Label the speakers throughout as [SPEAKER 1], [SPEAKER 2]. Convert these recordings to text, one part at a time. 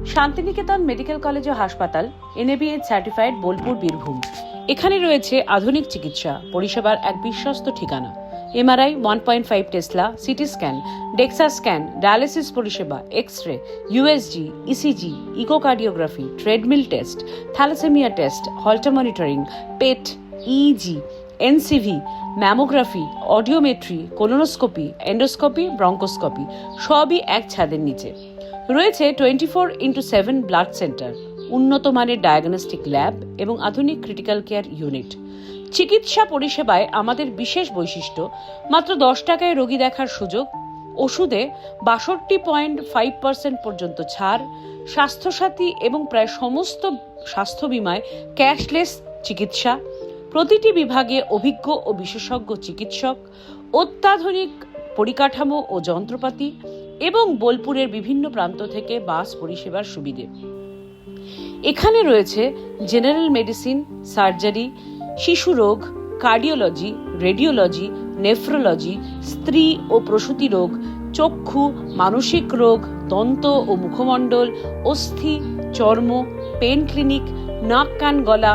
[SPEAKER 1] Santiniketan medical college ও হাসপাতাল NABH certified Bolpur Birbhum. এখানে রয়েছে আধুনিক চিকিৎসা পরিষেবার এক বিশ্বস্ত ঠিকানা। MRI 1.5 tesla, CT scan, dexa scan, dialysis পরিষেবা, x-ray, USG, ECG, echocardiography, treadmill test, thalassemia test, holter monitoring, PET, EEG, NCV, mammography, audiometry, colonoscopy, endoscopy, bronchoscopy সবই এক ছাদের নিচে। রয়েছে 24x7 ব্লাড সেন্টার, উন্নত মানের ডায়াগনস্টিক ল্যাব এবং আধুনিক ক্রিটিক্যাল কেয়ার ইউনিট। চিকিৎসা পরিষেবায় আমাদের বিশেষ বৈশিষ্ট্য, মাত্র 10 টাকায় রোগী দেখার সুযোগ, ওষুধে 62.5% পর্যন্ত ছাড়, স্বাস্থ্যসাথী এবং প্রায় সমস্ত স্বাস্থ্য বীমায় ক্যাশলেস চিকিৎসা, প্রতিটি বিভাগে অভিজ্ঞ ও বিশেষজ্ঞ চিকিৎসক, অত্যাধুনিক পরিকাঠামো ও যন্ত্রপাতি এবং বোলপুরের বিভিন্ন প্রান্ত থেকে বাস পরিষেবার সুবিধে। এখানে রয়েছে জেনারেল মেডিসিন, সার্জারি, শিশু রোগ, কার্ডিওলজি, রেডিওলজি, নেফ্রোলজি, স্ত্রী ও প্রসূতি রোগ, চক্ষু, মানসিক রোগ, দন্ত ও মুখমণ্ডল, অস্থি, চর্ম, পেন ক্লিনিক, নাক কান গলা,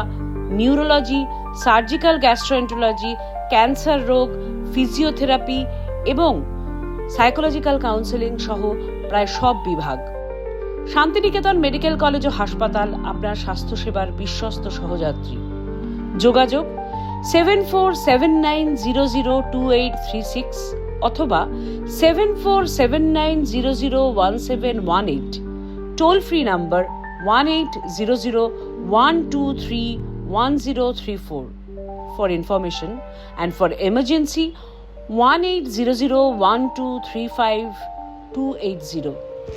[SPEAKER 1] নিউরোলজি, সার্জিক্যাল গ্যাস্ট্রোএন্টারোলজি, ক্যান্সার রোগ, ফিজিওথেরাপি এবং সাইকোলজিক্যাল কাউন্সেলিং সহ প্রায় সব বিভাগ। শান্তিনিকেতন মেডিকেল কলেজ ও হাসপাতাল আপনার স্বাস্থ্যসেবার বিশ্বস্ত সহযাত্রী। যোগাযোগ 7479002836 অথবা 7479001718, toll free number 180012310334 for information, and for emergency 18001235 280.